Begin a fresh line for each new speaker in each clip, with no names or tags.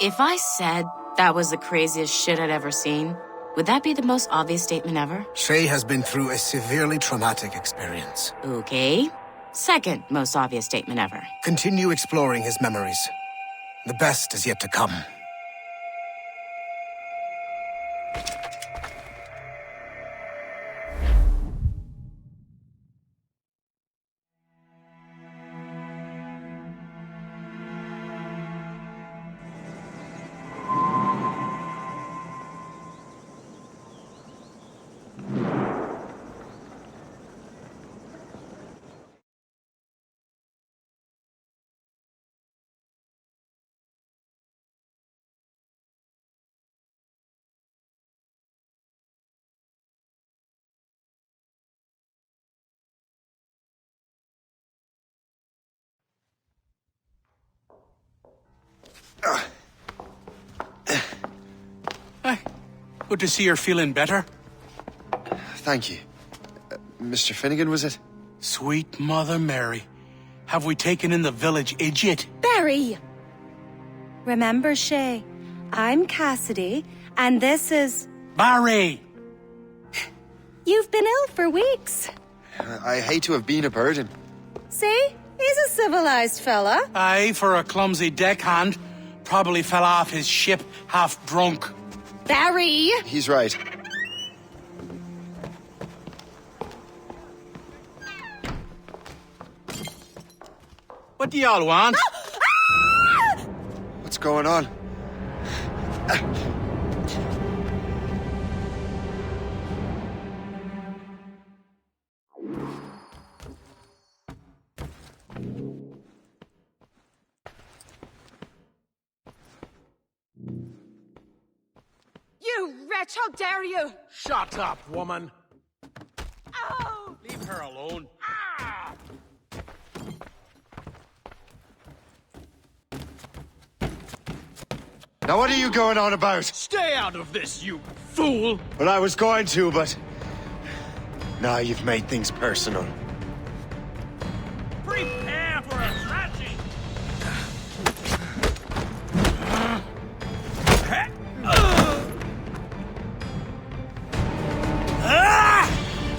If I said that was the craziest shit I'd ever seen, would that be the most obvious statement ever?
Shay has been through a severely traumatic experience.
Okay. Second most obvious statement ever.
Continue exploring his memories. The best is yet to come.
Hi. Good to see you're feeling better.
Thank you. Mr. Finnegan, was it?
Sweet Mother Mary. Have we taken in the village idiot?
Barry! Remember, Shay, I'm Cassidy, and this is...
Barry!
You've been ill for weeks.
I hate to have been a burden.
See? He's a civilized fella.
Aye, for a clumsy deckhand. Probably fell off his ship half drunk.
Barry!
He's right.
What do y'all want?
What's going on?
You wretch, how dare you!
Shut up, woman.
Oh!
Leave her alone.
Ah!
Now what are you going on about?
Stay out of this, you fool!
Well, I was going to, but... Now you've made things personal.
Prepare for a thrashing!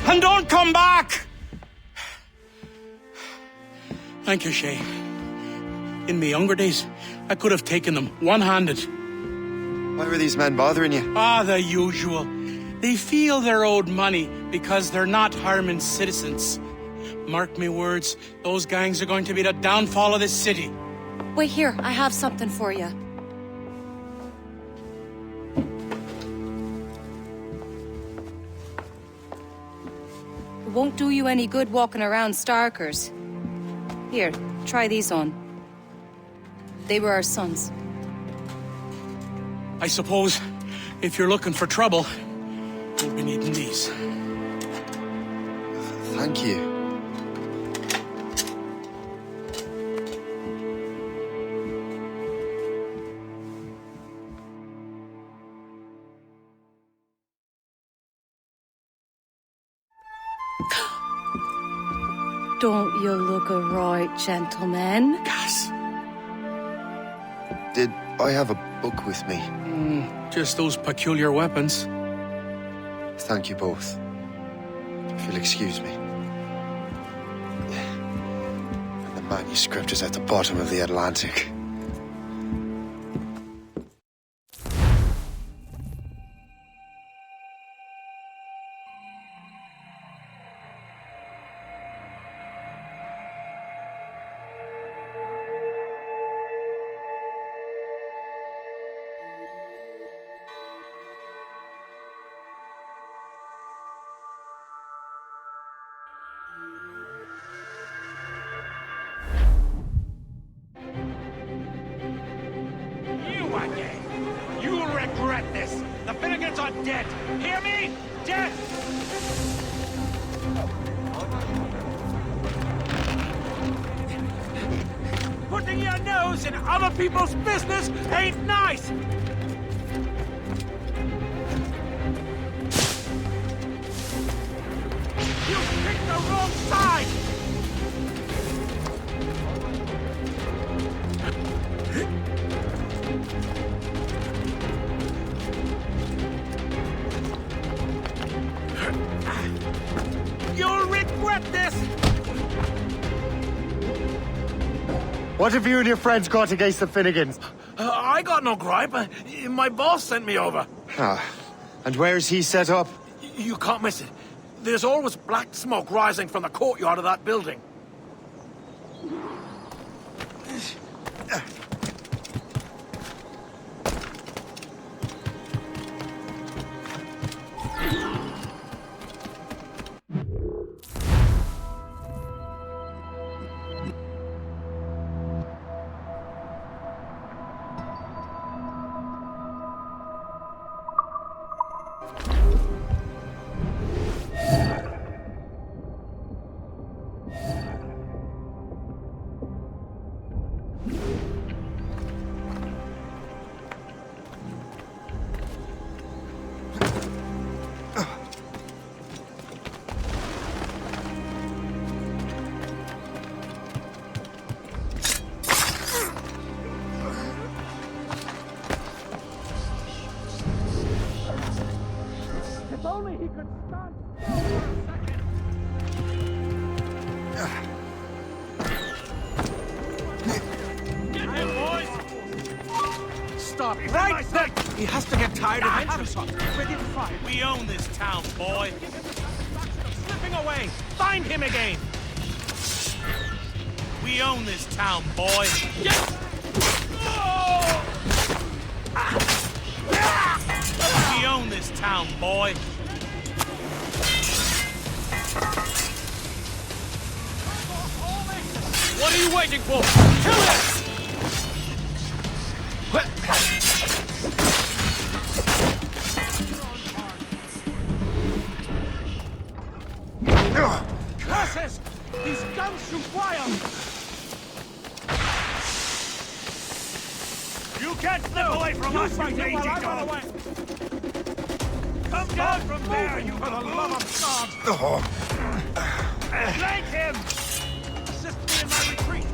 And don't come back! Thank you, Shay. In my younger days, I could have taken them one-handed.
Why were these men bothering you?
Ah, the usual. They feel they're owed money because they're not harming citizens. Mark me words, those gangs are going to be the downfall of this city.
Wait here, I have something for you. It won't do you any good walking around Starkers. Here, try these on. They were our sons.
I suppose if you're looking for trouble, you'll be needing these.
Thank you.
Don't you look a right gentleman?
Gas.
Did I have a book with me?
Just those peculiar weapons.
Thank you both. If you'll excuse me. And the manuscript is at the bottom of the Atlantic.
regret this! The Finnegans are dead! Hear me? Dead! Putting your nose in other people's business ain't nice! You picked the wrong side! You'll regret this!
What have you and your friends got against the Finnegans?
I got no gripe. My boss sent me over.
Ah, and where's he set up?
You can't miss it. There's always black smoke rising from the courtyard of that building. If only he could stand still for a second. Get him, boys! Stop right there! He has to get tired of entering. Within fire. We own this town, boy. Slipping away. Find him again. We own this town, boy. Yes! Oh! We own this town, boy. What are you waiting for? Kill it! Curses! These guns shoot fire! You can't slip away from us, you mangy dog! Come down from there, you for the love of God! Flank him! Assist me in my retreat!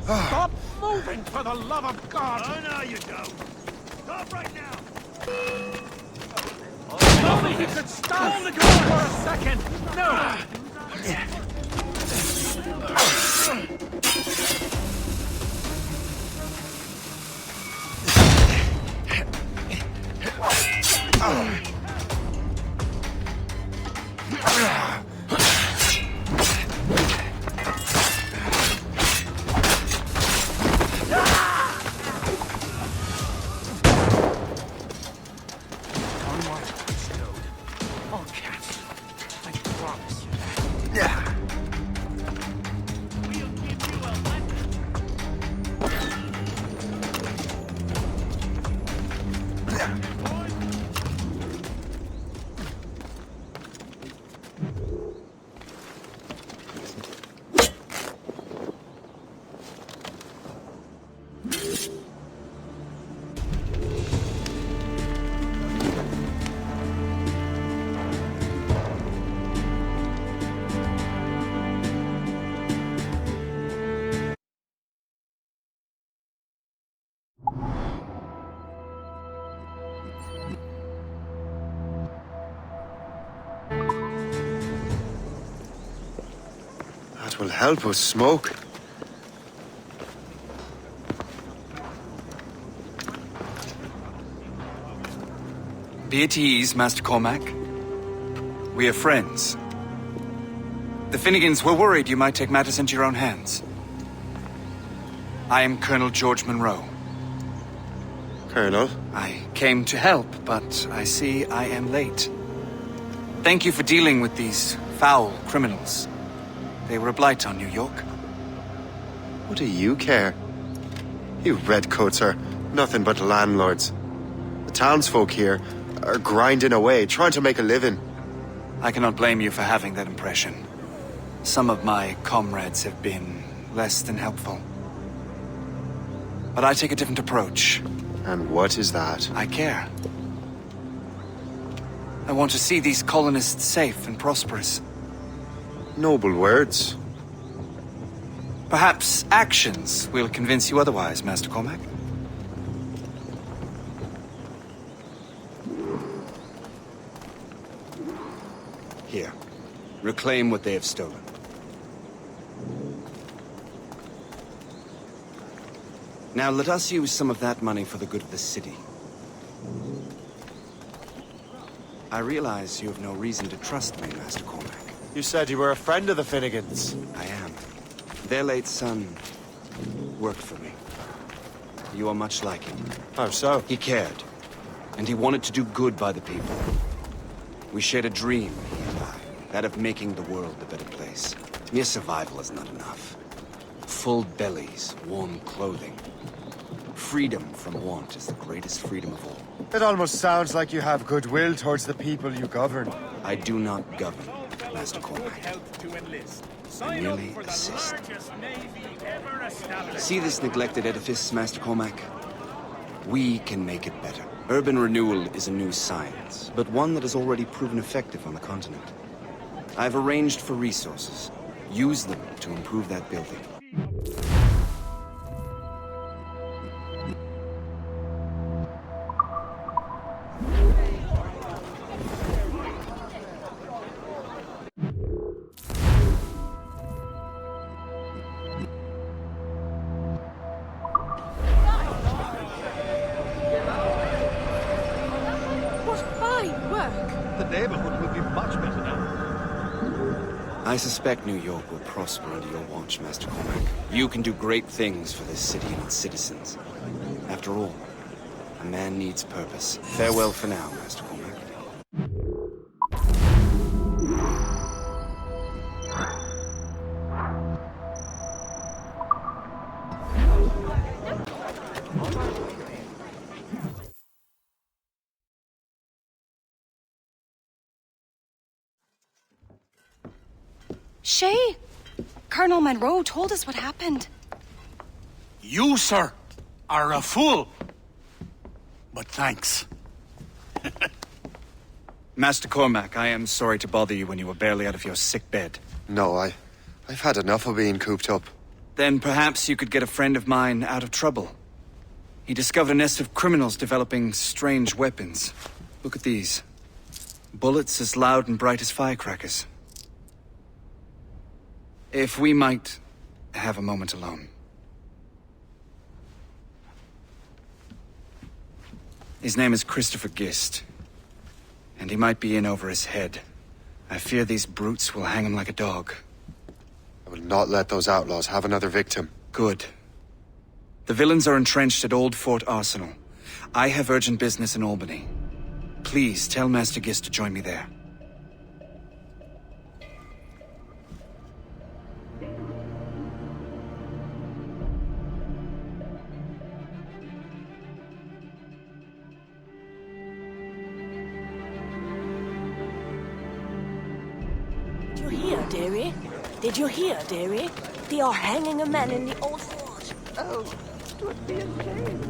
Stop moving, for the love of God! Oh, no, you don't. Stop right now! If only he could stop on the ground for a second! No! Oh, cats. I promise you that. We'll give you a lesson.
That will help us smoke.
Be at ease, Master Cormac. We are friends. The Finnegans were worried you might take matters into your own hands. I am Colonel George Monroe.
Colonel?
I came to help, but I see I am late. Thank you for dealing with these foul criminals. They were a blight on New York.
What do you care? You redcoats are nothing but landlords. The townsfolk here are grinding away, trying to make a living.
I cannot blame you for having that impression. Some of my comrades have been less than helpful. But I take a different approach.
And what is that?
I care. I want to see these colonists safe and prosperous.
Noble words.
Perhaps actions will convince you otherwise, Master Cormac.
Here. Reclaim what they have stolen. Now let us use some of that money for the good of the city. I realize you have no reason to trust me, Master Cormac.
You said you were a friend of the Finnegans.
I am. Their late son worked for me. You are much like him.
How so?
He cared, and he wanted to do good by the people. We shared a dream, he and I, that of making the world a better place. Mere survival is not enough. Full bellies, warm clothing. Freedom from want is the greatest freedom of all.
It almost sounds like you have goodwill towards the people you govern.
I do not govern, Master Cormac. I merely assist. See this neglected edifice, Master Cormac? We can make it better. Urban renewal is a new science, but one that has already proven effective on the continent. I've arranged for resources. Use them to improve that building. I suspect New York will prosper under your watch, Master Cormac. You can do great things for this city and its citizens. After all, a man needs purpose. Farewell for now, Master Cormac.
Shay, Colonel Monroe told us what happened.
You, sir, are a fool. But thanks.
Master Cormac, I am sorry to bother you when you were barely out of your sick bed.
No, I've had enough of being cooped up.
Then perhaps you could get a friend of mine out of trouble. He discovered a nest of criminals developing strange weapons. Look at these. Bullets as loud and bright as firecrackers. If we might have a moment alone. His name is Christopher Gist, and he might be in over his head. I fear these brutes will hang him like a dog.
I will not let those outlaws have another victim.
Good. The villains are entrenched at Old Fort Arsenal. I have urgent business in Albany. Please tell Master Gist to join me there.
Dearie? Did you hear, dearie? They are hanging a man in the old fort. Oh, it would be a shame.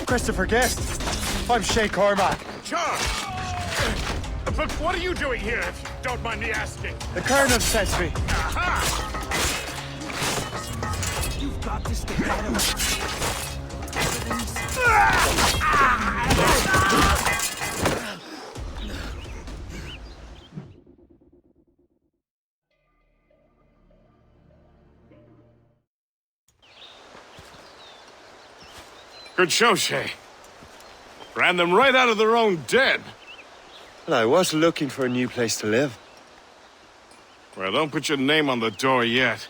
Christopher Guest. I'm Shay Cormac.
Charles! But what are you doing here, if you don't mind me asking?
The Colonel sent me.
Aha! You've got to stay out of
Good show, Shay. Ran them right out of their own den.
And I was looking for a new place to live.
Well, don't put your name on the door yet.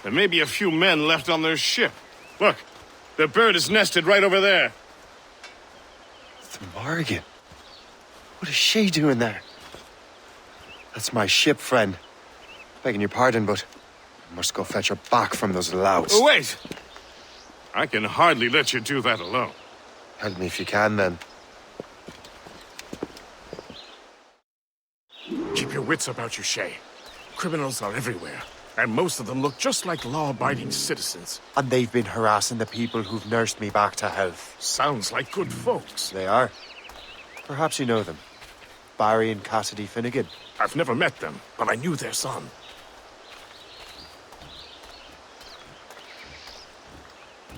There may be a few men left on their ship. Look, the bird is nested right over there.
The Morgan. What is she doing there? That's my ship, friend. Begging your pardon, but I must go fetch her back from those louts.
Oh, wait! I can hardly let you do that alone.
Help me if you can, then.
Keep your wits about you, Shay. Criminals are everywhere, and most of them look just like law-abiding citizens.
And they've been harassing the people who've nursed me back to health.
Sounds like good folks.
They are. Perhaps you know them. Barry and Cassidy Finnegan.
I've never met them, but I knew their son.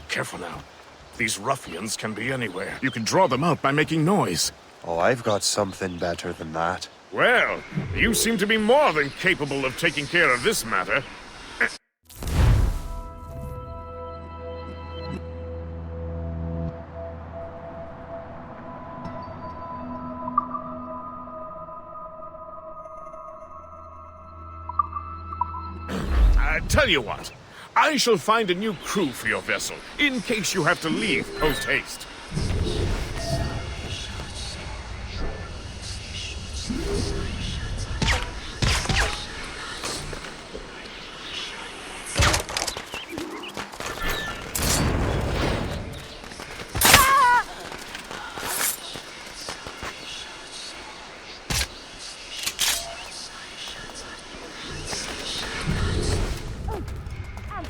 Careful now. These ruffians can be anywhere. You can draw them out by making noise.
Oh, I've got something better than that.
Well, you seem to be more than capable of taking care of this matter. Tell you what, I shall find a new crew for your vessel, in case you have to leave post-haste.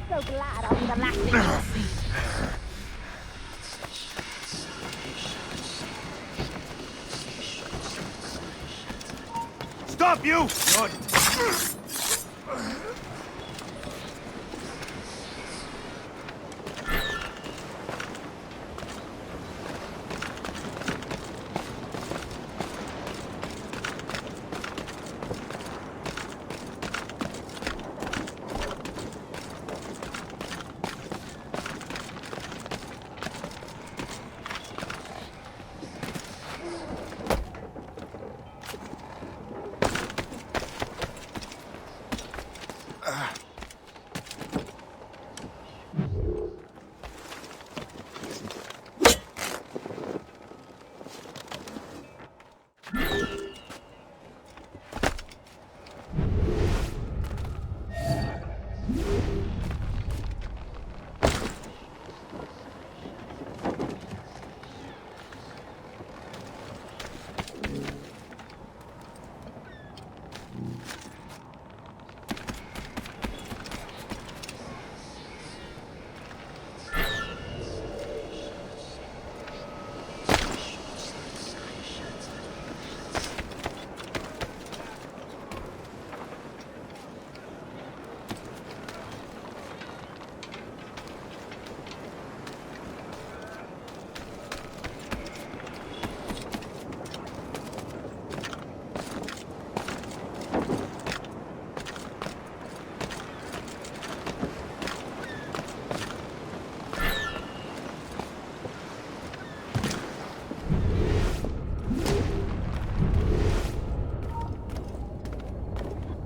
So glad I'll be the last thing you'll see.
Stop, you! Good.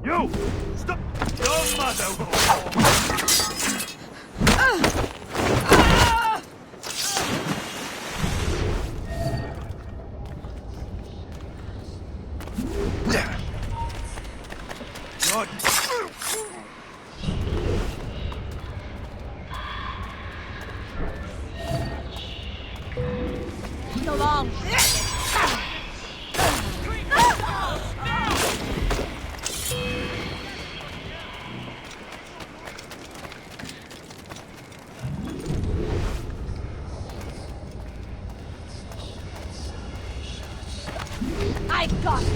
You! Stop! Your mother! Good.
So long.
I got it!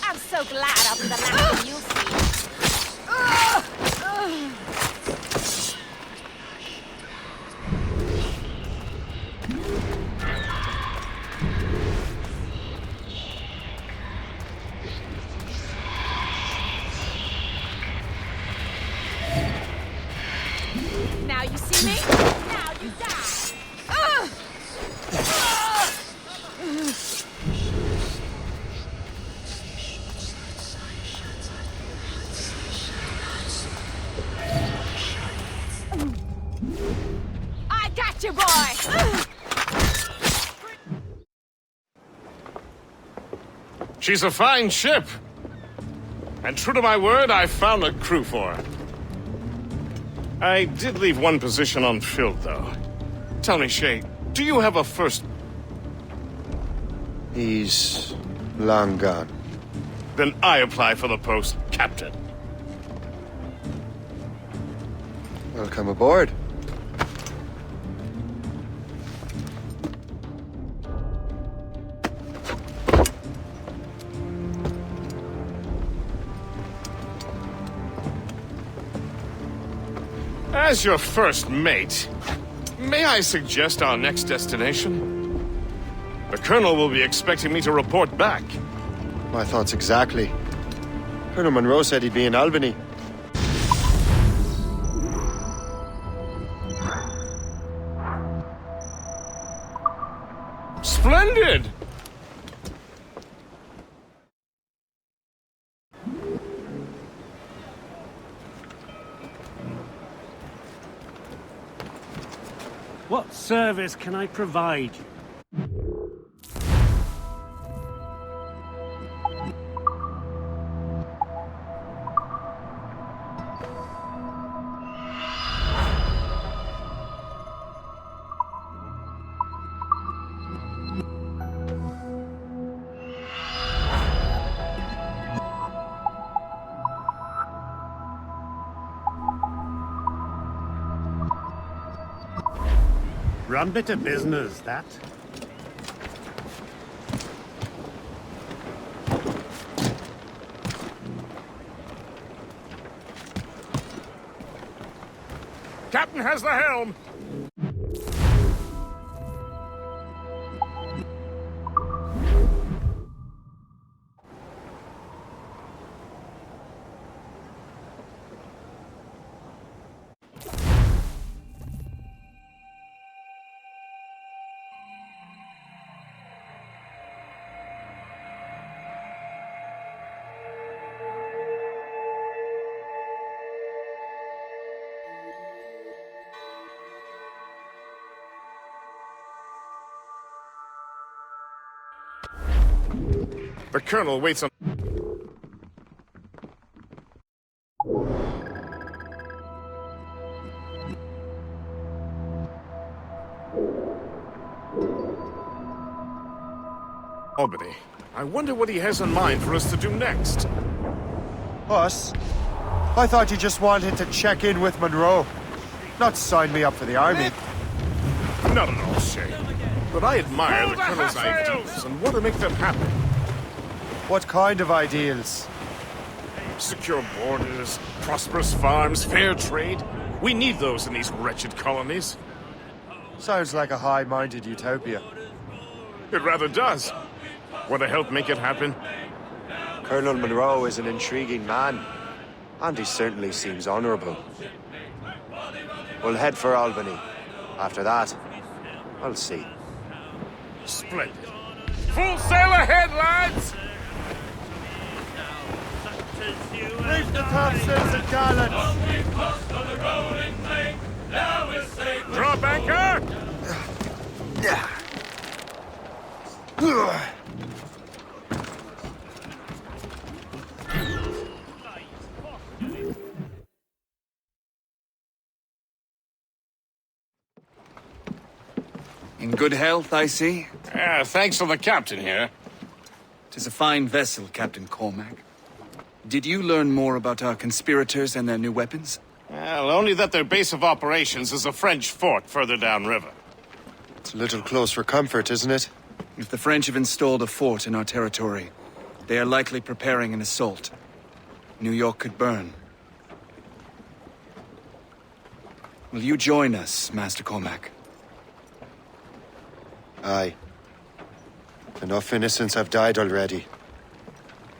I'm so glad I'll be the last thing you see.
Now you see me? Now you die! I got you, boy!
She's a fine ship. And true to my word, I found a crew for her. I did leave one position unfilled, though. Tell me, Shay, do you have a first...
He's long gone.
Then I apply for the post, Captain.
Welcome aboard.
As your first mate, may I suggest our next destination? The Colonel will be expecting me to report back.
My thoughts exactly. Colonel Monroe said he'd be in Albany.
Splendid!
What service can I provide you? Run bit of business, that.
Captain has the helm! The Colonel waits on... Albany. I wonder what he has in mind for us to do next.
Us? I thought you just wanted to check in with Monroe. Not sign me up for the army.
Not at all, Shay. But I admire the Colonel's ideals and want to make them happen.
What kind of ideals?
Secure borders, prosperous farms, fair trade. We need those in these wretched colonies.
Sounds like a high-minded utopia.
It rather does. Want to help make it happen?
Colonel Monroe is an intriguing man, and he certainly seems honorable. We'll head for Albany. After that, I'll see.
Splendid. Full sail ahead, lads!
Reef the topsails and gallants!
Drop anchor!
In good health, I see.
Thanks to the captain here.
'Tis a fine vessel, Captain Cormac. Did you learn more about our conspirators and their new weapons?
Well, only that their base of operations is a French fort further downriver.
It's a little close for comfort, isn't it?
If the French have installed a fort in our territory, they are likely preparing an assault. New York could burn. Will you join us, Master Cormac?
Aye. Enough innocents have died already.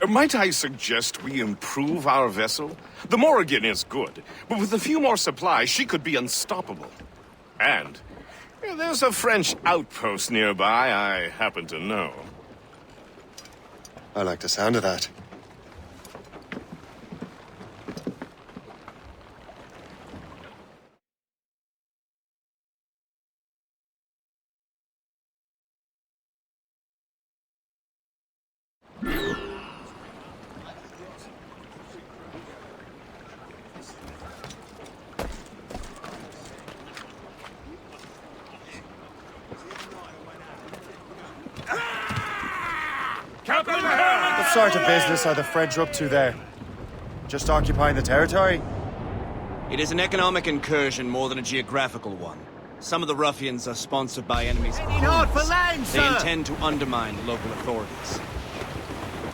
Might I suggest we improve our vessel? The Morrigan is good, but with a few more supplies, she could be unstoppable. And there's a French outpost nearby I happen to know.
I like the sound of that. What sort of business are the French up to there? Just occupying the territory?
It is an economic incursion more than a geographical one. Some of the ruffians are sponsored by enemies.
Hard for land,
They intend to undermine local authorities.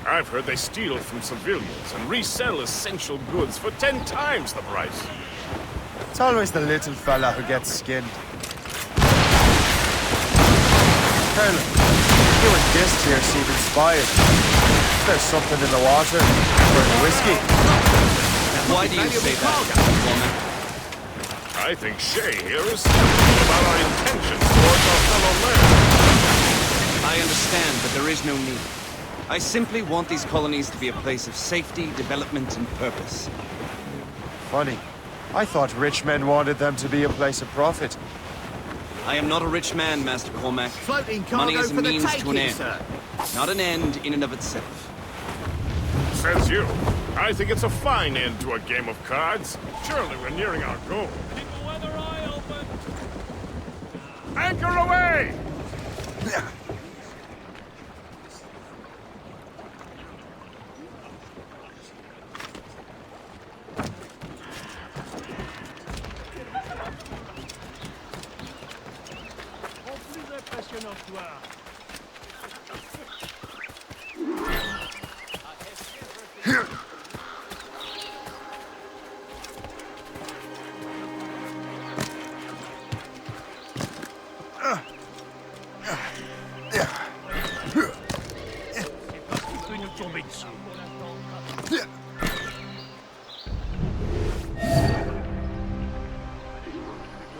I've heard they steal from civilians and resell essential goods for 10 times the price.
It's always the little fella who gets skinned. Colonel, you and Gist here seem inspired. There's something in the water, or in the whiskey.
Why do you say that, woman?
I think Shay here is skeptical about our intentions towards our fellow man.
I understand, but there is no need. I simply want these colonies to be a place of safety, development, and purpose.
Funny. I thought rich men wanted them to be a place of profit.
I am not a rich man, Master Cormac.
Floating
Money
cargo
is a
for the
means to an
taking,
end,
sir.
not an end in and of itself.
Says you. I think it's a fine end to a game of cards. Surely we're nearing our goal.
Keep the weather eye open.
Anchor away!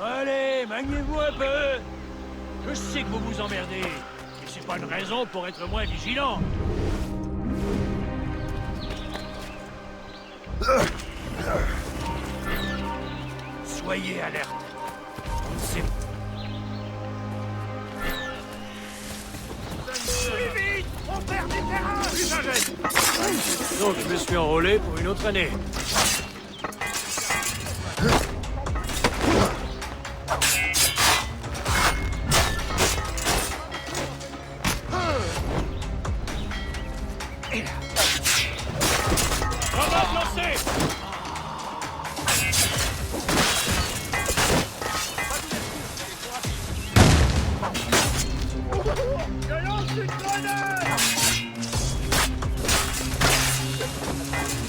Allez, maniez-vous un peu. Je sais que vous vous emmerdez, mais c'est pas une raison pour être moins vigilant. Soyez alerte. C'est... Plus vite! On perd du terrain! Donc je me suis enrôlé pour une autre année. Grenade lancée! Je lance une grenade!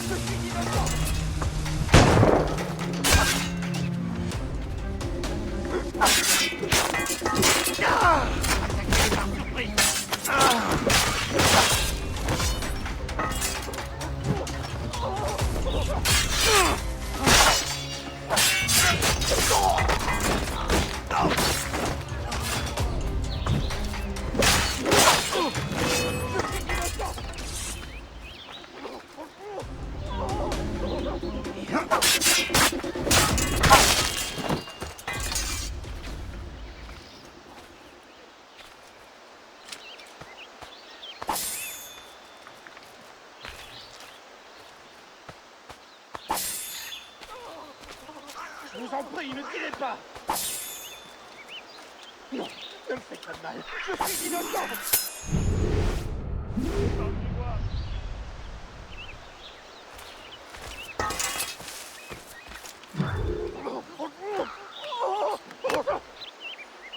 Attaquez par surprise! Je vous en prie, ne tirez pas! Non.
Ne me faites pas de mal. Je suis innocent.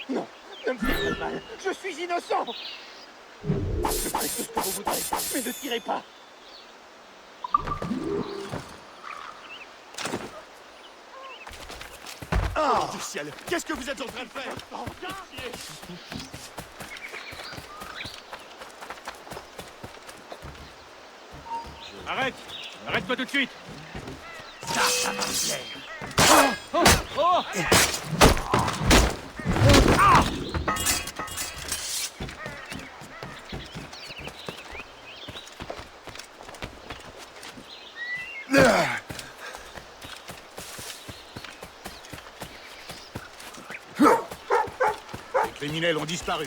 Non, ne me faites pas de mal. Je suis innocent. Je ferai tout ce que vous voudrez, mais ne tirez pas. Oh du ciel, qu'est-ce que vous êtes en train de faire?
Arrête! Arrête-toi tout de suite!
Ça va me plaire.
Oh! Oh!
Ah!
Les criminels ont disparu.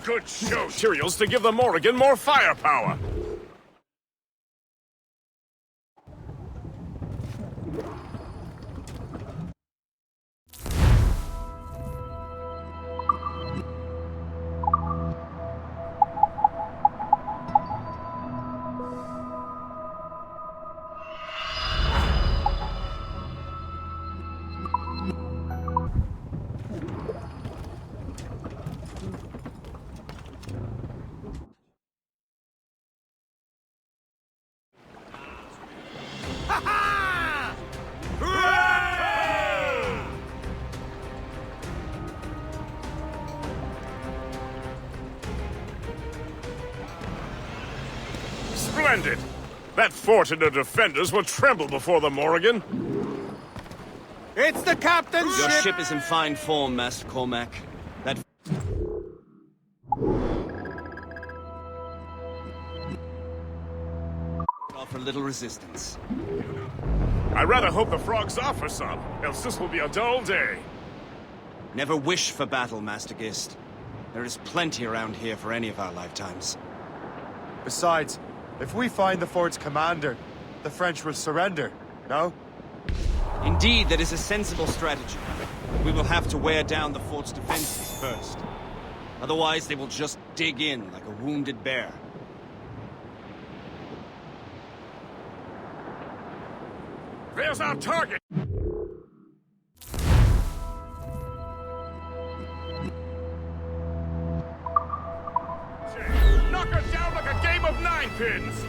Good show, materials to give the Morrigan more firepower. Splendid! That fort and the defenders will tremble before the Morrigan.
It's the captain's
Your
ship!
ship is in fine form, Master Cormac. That... offer little resistance.
I rather hope the frogs offer some, else this will be a dull day.
Never wish for battle, Master Gist. There is plenty around here for any of our lifetimes.
Besides, if we find the fort's commander, the French will surrender, no?
Indeed, that is a sensible strategy. We will have to wear down the fort's defenses first. Otherwise, they will just dig in like a wounded bear.
There's our target! Knock her down like a game of ninepins!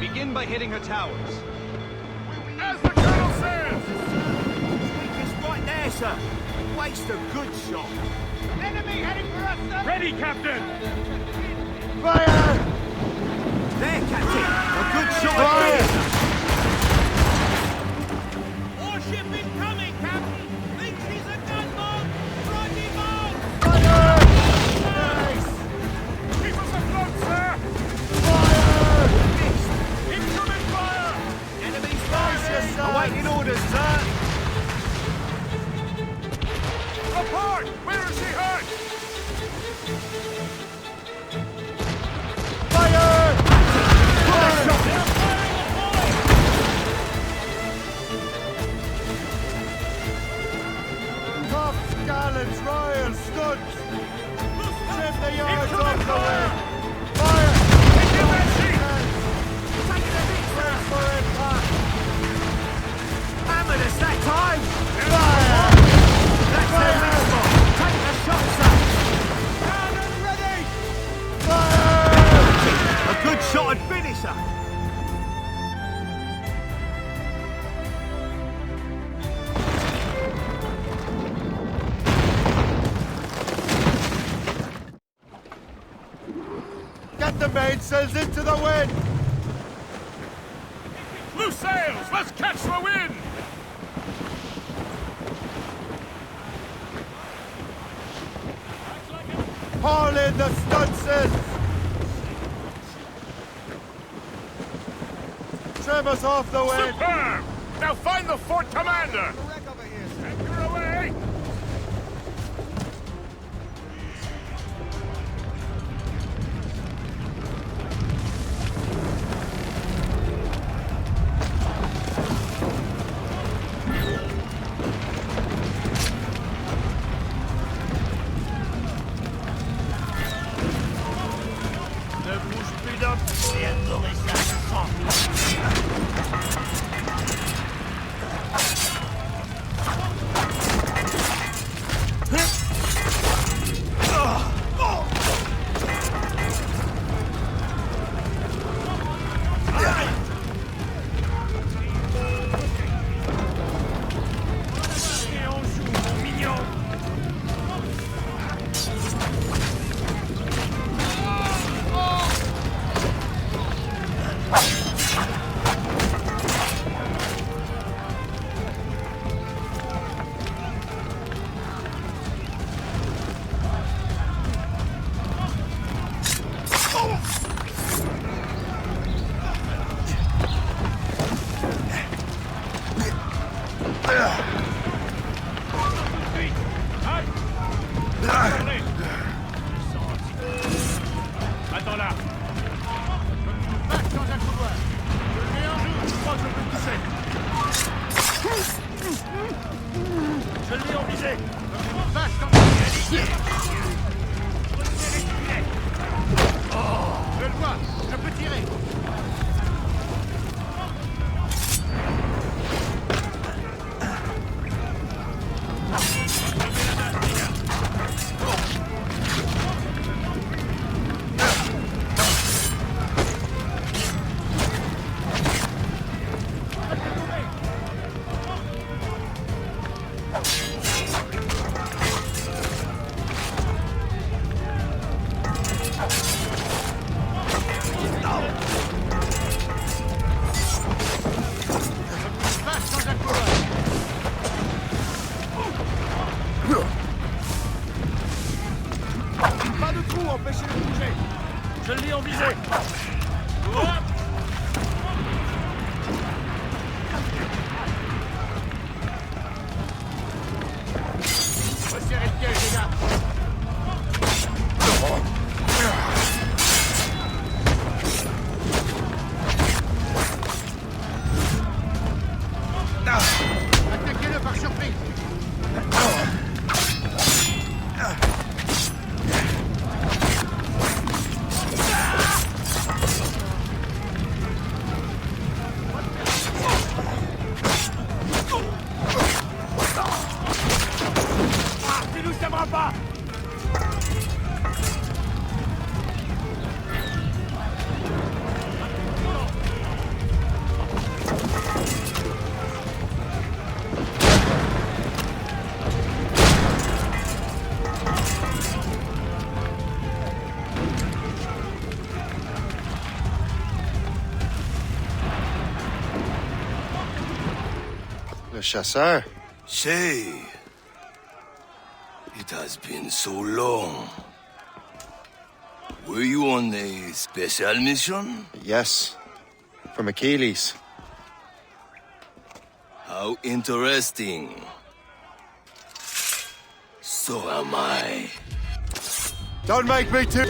Begin by hitting her towers.
As the Colonel says!
Weakest right there, sir. Waste a good shot. Enemy heading for us, sir! Ready, Captain!
Fire!
There, Captain! A good shot!
Fire!
Warship incoming, Captain! Think she's a gunboat! Roger boat!
Fire!
Nice! Keep us afloat, sir!
Fire!
Incoming fire! Enemy's
Brace
firing!
yourselves!
Awaiting orders, sir!
Apart! Where is she hurt?
Fire! Fire! Top gallants, royals, studs! Trim the yards off the wind! Fire! Brace for impact!
Hammered us that time!
Fire!
That's their big spot! Take the shot, sir! Cannon ready!
Fire!
A good shot and finisher!
Get the mainsails into the wind!
Loose sails! Let's catch the wind!
Haul in the stunsails! Trim us off the wind!
Superb! Now find the fort commander! Anchor away!
Attends là. Vache dans un couloir. Je le mets en joue. Je crois que je peux le toucher. Je le mets en visée. Vache dans un Je le vois. Je peux tirer. Pas de trou, empêchez-le de bouger. Je l'ai en visée. Resserrez le piège, les gars. Attaquez-le par surprise.
Le chasseur.
Shay, it has been so long. Were you on a special mission?
Yes. From Achilles.
How interesting. So am I.
Don't make me do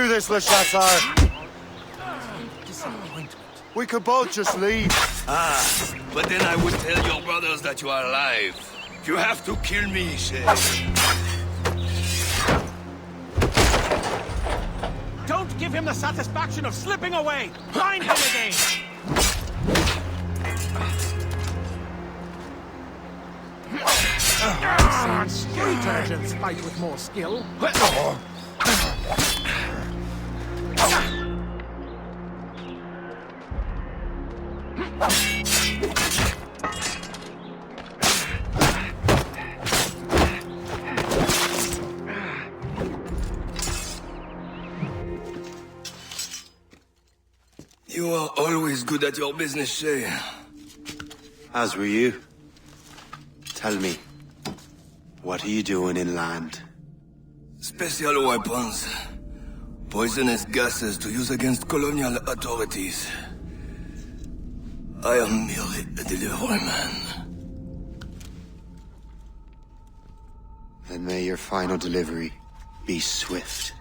this, Le Chasseur. We could both just leave.
Ah, but then I would tell your brothers that you are alive. You have to kill me, Shay.
Don't give him the satisfaction of slipping away! Find him again! Street urchins fight with more skill.
You are always good at your business, Shay.
As were you. Tell me, what are you doing inland?
Special weapons. Poisonous gases to use against colonial authorities. I am merely a delivery man.
Then may your final delivery be swift.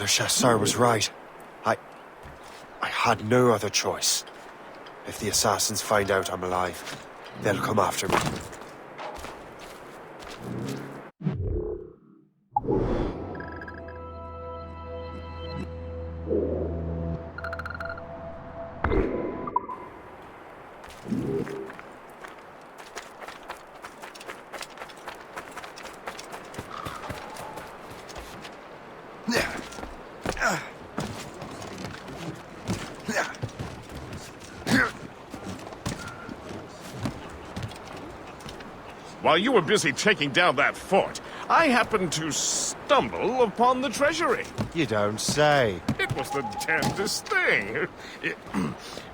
Le Chasseur was right. I had no other choice. If the assassins find out I'm alive, they'll come after me.
While you were busy taking down that fort, I happened to stumble upon the treasury.
You don't say.
It was the damnedest thing.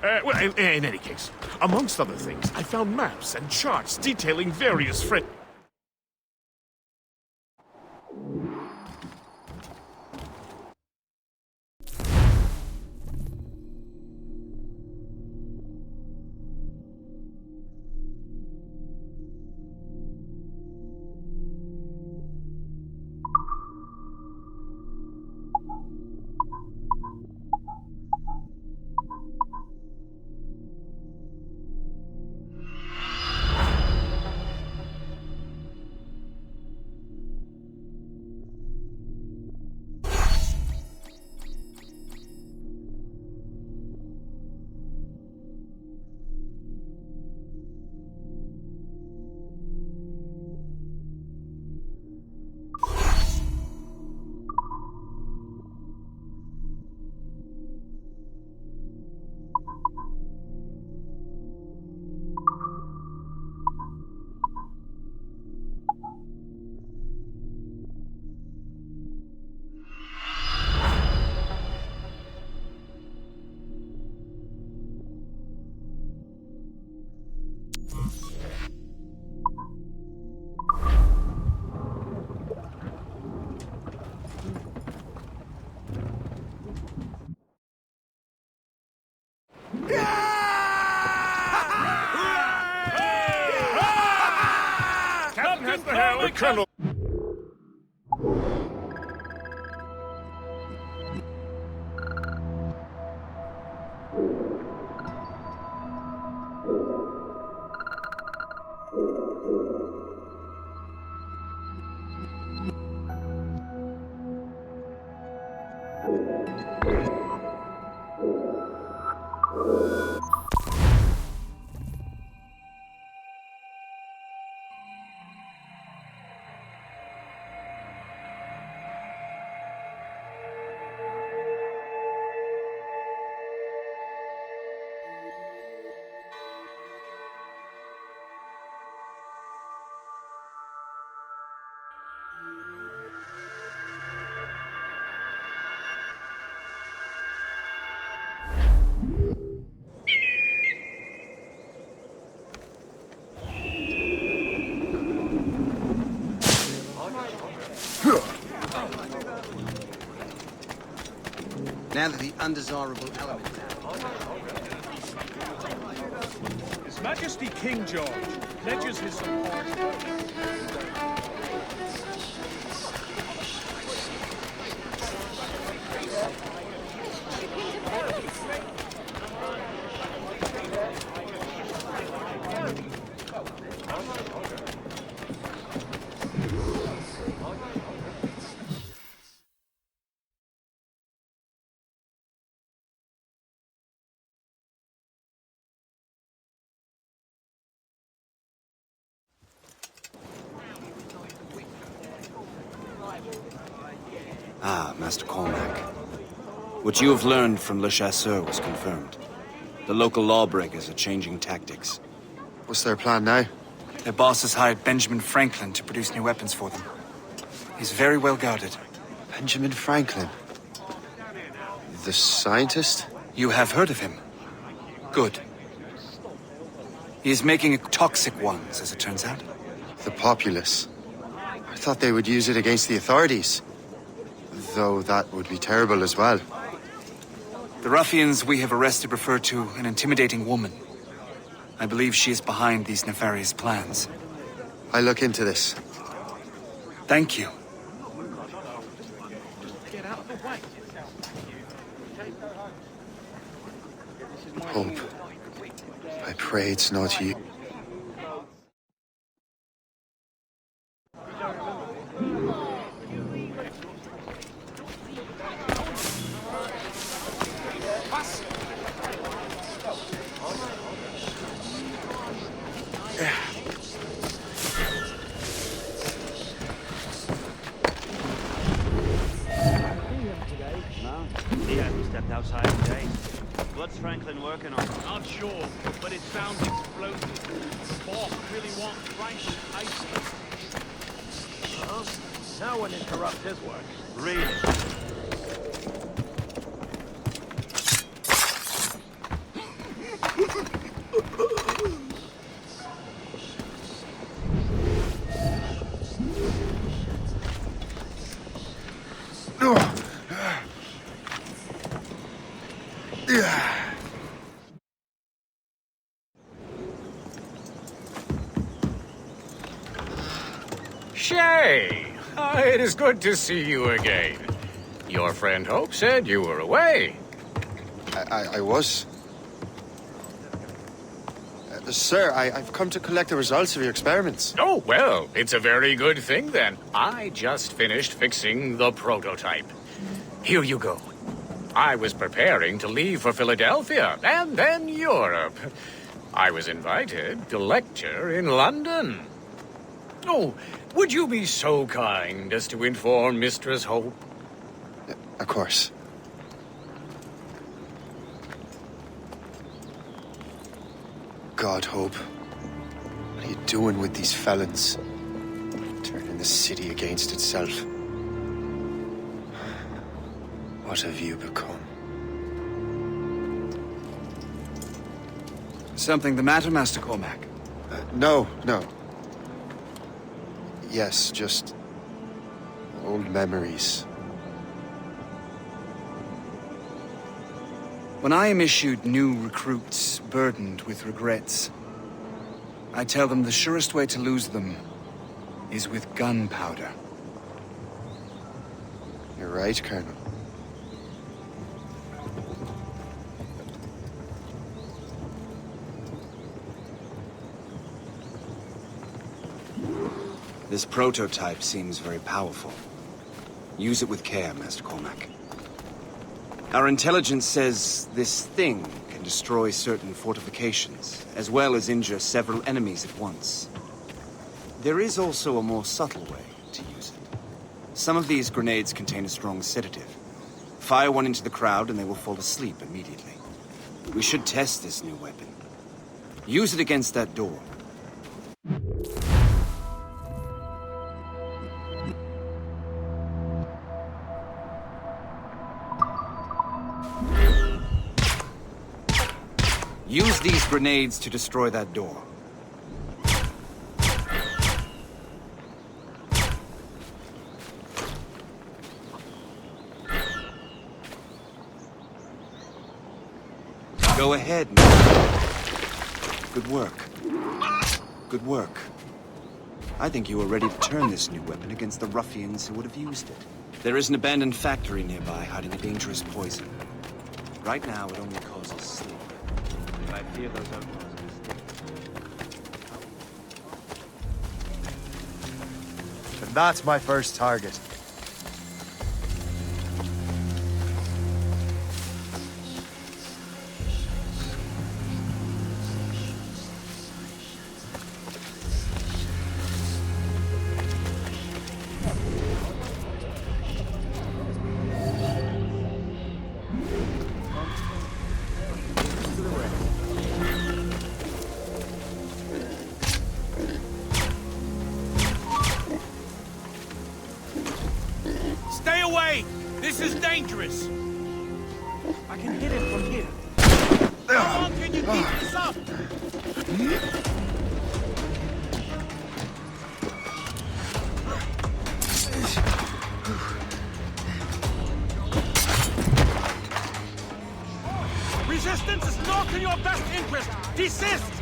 Well, in any case, amongst other things, I found maps and charts detailing various Captain has the hell, the Colonel.
Now that the undesirable element...
His Majesty King George pledges his support.
Ah, Master Cormac. What you have learned from Le Chasseur was confirmed. The local lawbreakers are changing tactics.
What's their plan now?
Their boss has hired Benjamin Franklin to produce new weapons for them. He's very well guarded.
Benjamin Franklin? The scientist?
You have heard of him? Good. He is making toxic ones, as it turns out.
The populace. I thought they would use it against the authorities. Though that would be terrible as well.
The ruffians we have arrested refer to an intimidating woman. I believe she is behind these nefarious plans.
I'll look into this.
Thank you.
Get out of the way.
Hope. I pray it's not you.
He hasn't stepped outside in days. What's Franklin working on?
Not sure, but it sounds explosive. Boss really wants fresh ice.
Well, no one interrupts his work. Really?
Shay! It is good to see you again. Your friend Hope said you were away.
I was. Sir, I've come to collect the results of your experiments.
Oh, well, it's a very good thing then. I just finished fixing the prototype. Here you go. I was preparing to leave for Philadelphia and then Europe. I was invited to lecture in London. Oh, would you be so kind as to inform Mistress Hope?
Of course. God, Hope. What are you doing with these felons? Turning the city against itself. What have you become?
Something the matter, Master Cormac?
No. Yes, just old memories.
When I am issued new recruits burdened with regrets, I tell them the surest way to lose them is with gunpowder.
You're right, Colonel.
This prototype seems very powerful. Use it with care, Master Cormac. Our intelligence says this thing can destroy certain fortifications, as well as injure several enemies at once. There is also a more subtle way to use it. Some of these grenades contain a strong sedative. Fire one into the crowd and they will fall asleep immediately. We should test this new weapon. Use it against that door. Use these grenades to destroy that door. Go ahead. Good work. Good work. I think you are ready to turn this new weapon against the ruffians who would have used it. There is an abandoned factory nearby hiding a dangerous poison. Right now, it only causes sleep. I fear those outlaws are mistaken.
And that's my first target.
Stay away! This is dangerous! I can hit it from here. How long can you keep this up? Resistance is not in your best interest! Desist!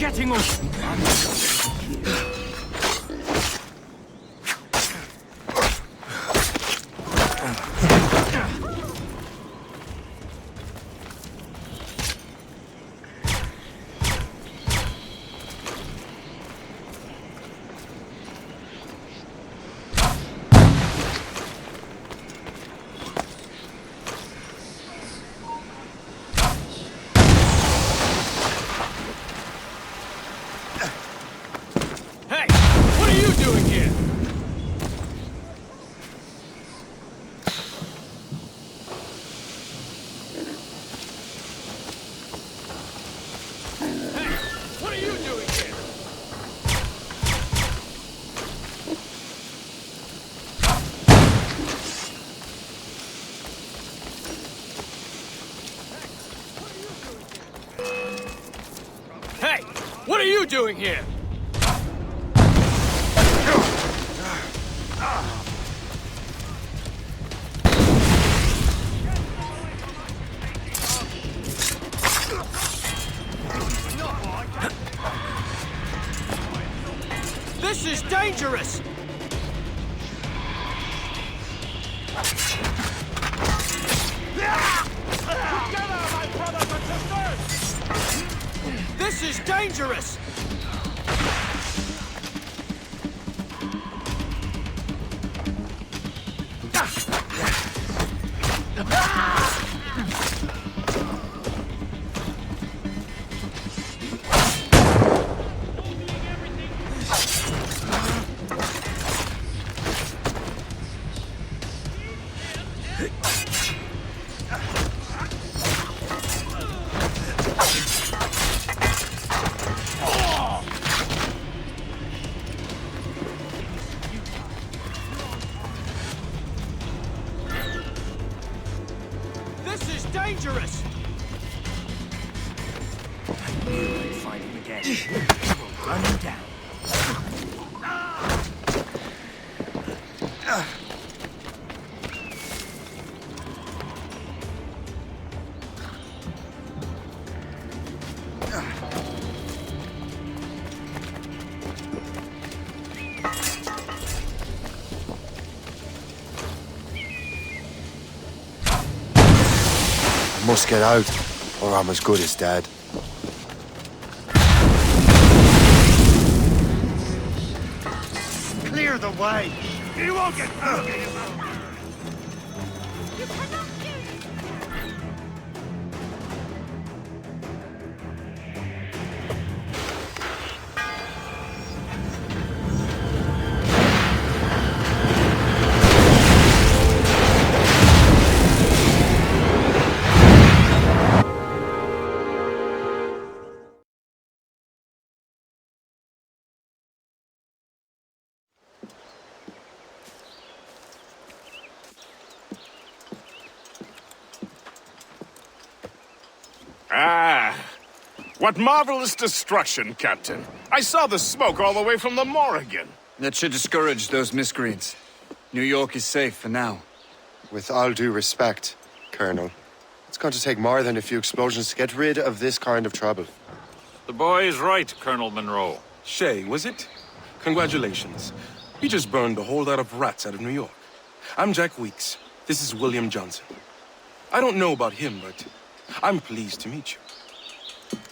getting us.
What are you doing here?
This is dangerous!
Together, my brothers and sisters!
This is dangerous! Dangerous!
You find him again. We'll run him down.
Must get out, or I'm as good as dead.
Clear the way!
He won't get through!
Ah, what marvelous destruction, Captain. I saw the smoke all the way from the Morrigan.
That should discourage those miscreants. New York is safe for now.
With all due respect, Colonel, it's going to take more than a few explosions to get rid of this kind of trouble.
The boy is right, Colonel Monroe.
Shay, was it? Congratulations. You just burned a whole lot of rats out of New York. I'm Jack Weeks. This is William Johnson. I don't know about him, but I'm pleased to meet you.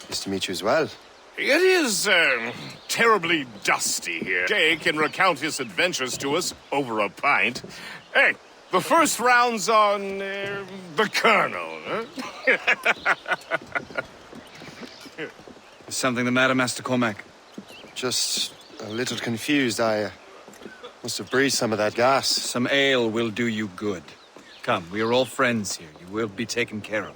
Pleased to meet you as well.
It is, terribly dusty here. Jay can recount his adventures to us over a pint. Hey, the first round's on, the Colonel, huh?
Is something the matter, Master Cormac?
Just a little confused. I must have breathed some of that gas.
Some ale will do you good. Come, we are all friends here. You will be taken care of.